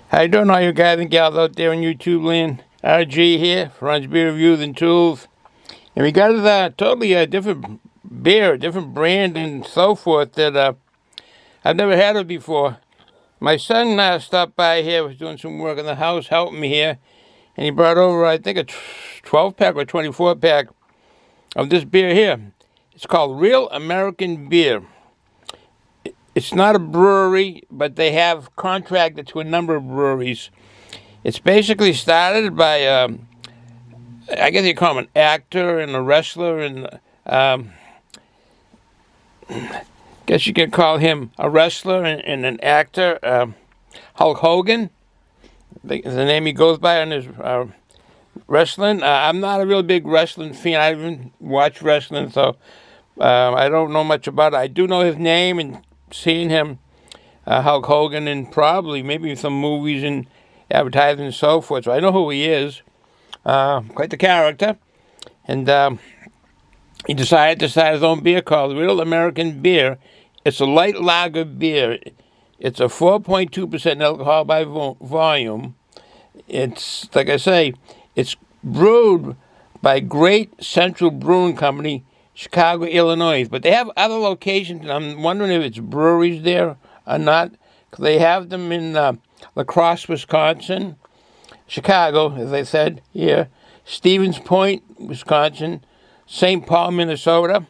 How you doing, all you guys and gals out there on YouTube land? RG here, runs beer reviews and tools. And we got a totally different beer, a different brand and so forth that I've never had it before. My son stopped by here, was doing some work in the house, helping me here. And he brought over, I think, a 12-pack or 24-pack of this beer here. It's called Real American Beer. It's not a brewery, but they have contracted to a number of breweries. It's basically started by, I guess you call him an actor and a wrestler, and guess you could call him a wrestler and an actor. Hulk Hogan, the name he goes by on his wrestling. I'm not a real big wrestling fan. I haven't watched wrestling, so I don't know much about it. I do know his name and seen him, Hulk Hogan, in probably maybe some movies and advertising and so forth. So I know who he is. Quite the character. And he decided to start his own beer called Real American Beer. It's a light lager beer. It's a 4.2% alcohol by volume. It's, like I say, it's brewed by Great Central Brewing Company, Chicago, Illinois. But they have other locations, and I'm wondering if it's breweries there or not. They have them in La Crosse, Wisconsin, Chicago, as I said here, Stevens Point, Wisconsin, St. Paul, Minnesota,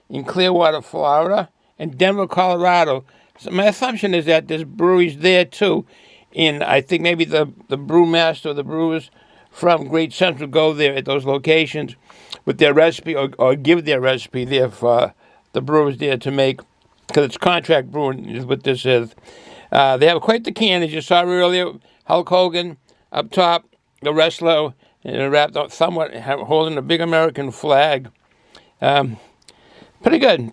in Clearwater, Florida, and Denver, Colorado. So my assumption is that there's breweries there too. And I think maybe the brewmaster or the brewers from Great Central go there at those locations with their recipe or give their recipe there for the brewers there to make, because it's contract brewing is what this is. They have quite the can, as you saw earlier. Hulk Hogan up top, the wrestler, and wrapped up somewhat, holding a big American flag. Pretty good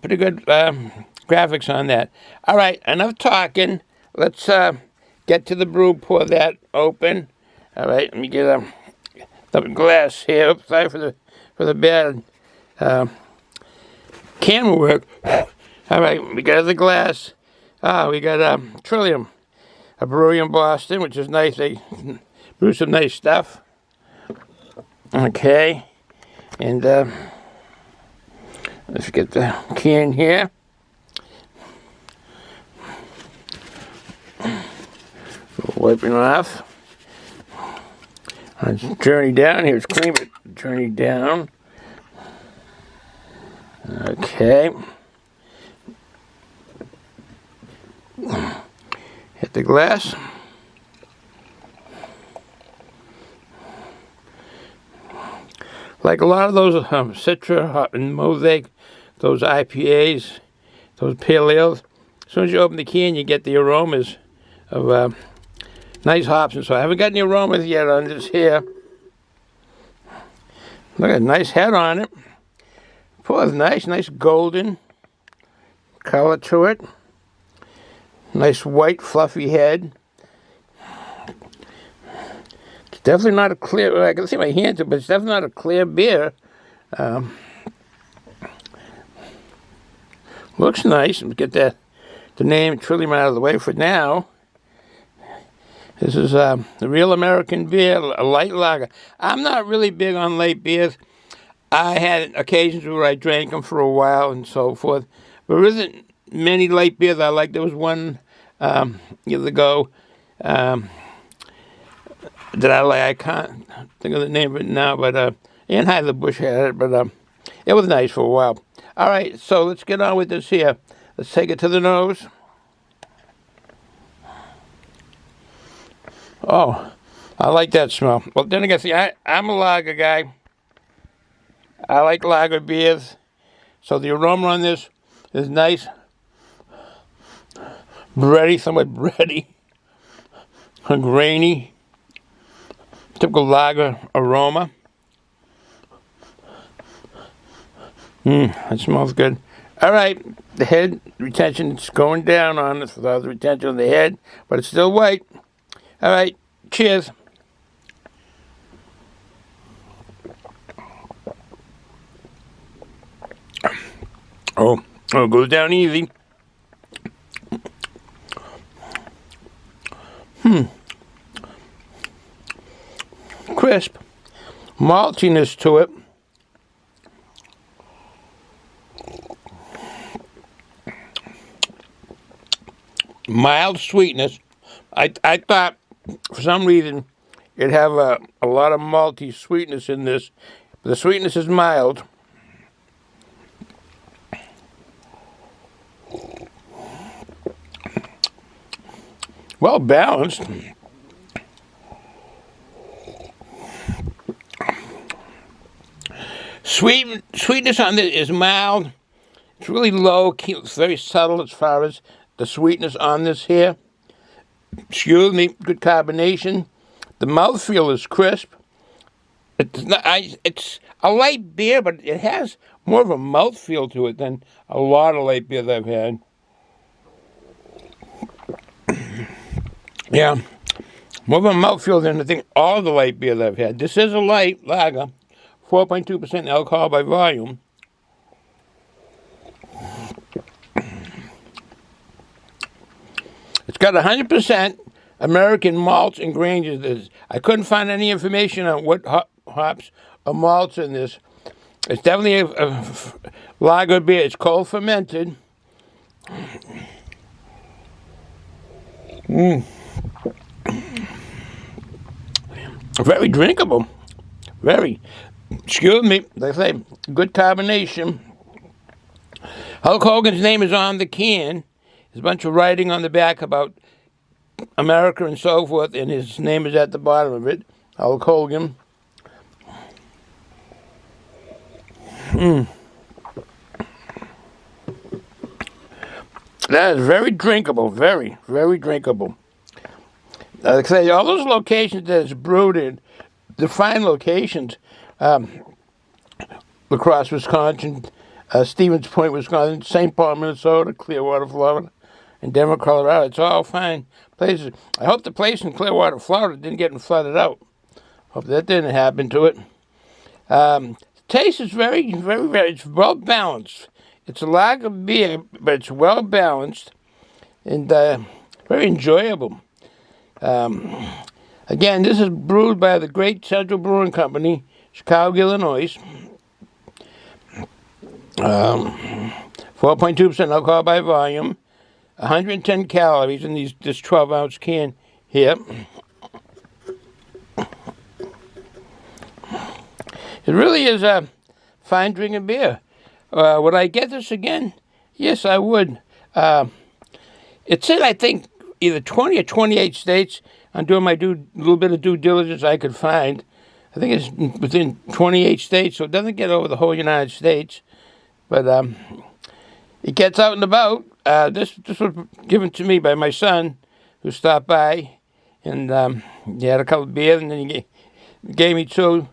graphics on that. All right, enough talking. Let's get to the brew, pour that open. All right, let me get the glass here. Oops, sorry for the bad camera work. All right, we got the glass. We got Trillium, a brewery in Boston, which is nice. They brew some nice stuff. Okay, and let's get the can here. Wiping off. Let's journey down. Here's cream it. Journey down. Okay. Hit the glass. Like a lot of those Citra and Mosaic, those IPAs, those pale ales, as soon as you open the can, you get the aromas of nice hops. And so I haven't got any aromas yet on this here. Look at a nice head on it. Pours nice golden color to it. Nice white fluffy head. It's definitely not a clear, I can see my hands, but it's definitely not a clear beer. Looks nice. Let's get the name Trillium out of the way for now. This is the Real American Beer, a light lager. I'm not really big on light beers. I had occasions where I drank them for a while and so forth. But there isn't many light beers I like. There was one years ago that I like. I can't think of the name of it now, but Anheuser-Busch had it. But it was nice for a while. All right, so let's get on with this here. Let's take it to the nose. Oh, I like that smell. Well, then again, see, I'm a lager guy. I like lager beers. So the aroma on this is nice. Bready, somewhat bready. Grainy. Typical lager aroma. That smells good. All right, the head retention, it's going down on us without the retention of the head, but it's still white. All right, cheers. Oh, it goes down easy. crisp maltiness to it. Mild sweetness. I thought for some reason it'd have a lot of malty sweetness in this. But the sweetness is mild. Well balanced. Sweetness on this is mild. It's really low. It's very subtle as far as the sweetness on this here. Excuse me. Good carbonation. The mouthfeel is crisp. It's a light beer, but it has more of a mouthfeel to it than a lot of light beers I've had. Yeah, more of a mouthfeel than I think all the light beers I've had. This is a light lager, 4.2% alcohol by volume. It's got 100% American malts and grains. I couldn't find any information on what hops or malts in this. It's definitely a lager beer. It's cold fermented. Very drinkable. Very. Excuse me. They say good carbonation. Hulk Hogan's name is on the can. There's a bunch of writing on the back about America and so forth, and his name is at the bottom of it. Hulk Hogan. That is very drinkable. Very, very drinkable. Like I say, all those locations that it's brewed in, the fine locations, La Crosse, Wisconsin, Stevens Point, Wisconsin, St. Paul, Minnesota, Clearwater, Florida, and Denver, Colorado. It's all fine places. I hope the place in Clearwater, Florida didn't get flooded out. Hope that didn't happen to it. Taste is very, very, very, it's well balanced. It's a lager beer, but it's well balanced and very enjoyable. Again, this is brewed by the Great Central Brewing Company, Chicago, Illinois. 4.2% alcohol by volume, 110 calories in this 12-ounce can here. It really is a fine drinking beer. Would I get this again? Yes, I would. It's in, I think, either 20 or 28 states. I'm doing my little bit of due diligence I could find. I think it's within 28 states, so it doesn't get over the whole United States. But it gets out and about. This was given to me by my son, who stopped by, and he had a couple of beers, and then he gave me two.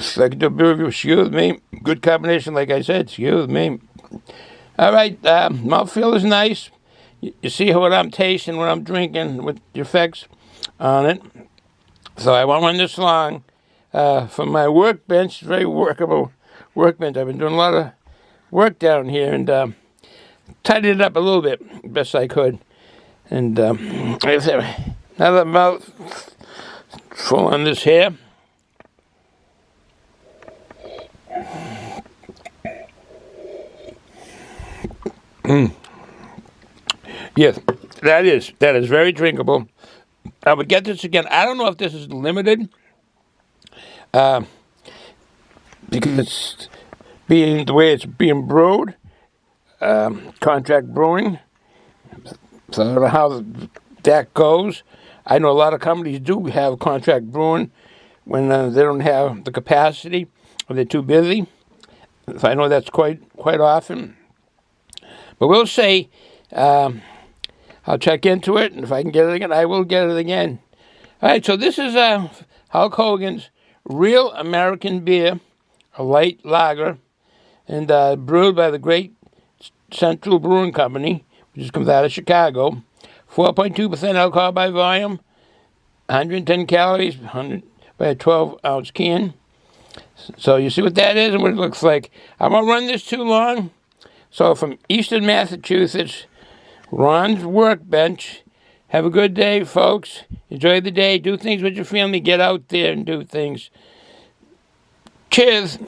So I could do a beer review. Excuse me. Good combination, like I said. Excuse me. All right. Mouthfeel is nice. You see what I'm tasting, what I'm drinking, with the effects on it. So I won't run this long. For my workbench, very workable workbench. I've been doing a lot of work down here and tidied it up a little bit, best I could. And another mouth full on this here. Yes, that is very drinkable. I would get this again. I don't know if this is limited, because it's being the way it's being brewed, contract brewing. So I don't know how that goes. I know a lot of companies do have contract brewing when they don't have the capacity or they're too busy. So I know that's quite often. But we'll see. I'll check into it, and if I can get it again, I will get it again. All right, so this is Hulk Hogan's Real American Beer, a light lager, and brewed by the Great Central Brewing Company, which just comes out of Chicago. 4.2% alcohol by volume, 110 calories, 100 by a 12-ounce can. So you see what that is and what it looks like. I won't run this too long. So from Eastern Massachusetts, Ron's Workbench, Have a good day, folks. Enjoy the day. Do things with your family. Get out there and do things. Cheers.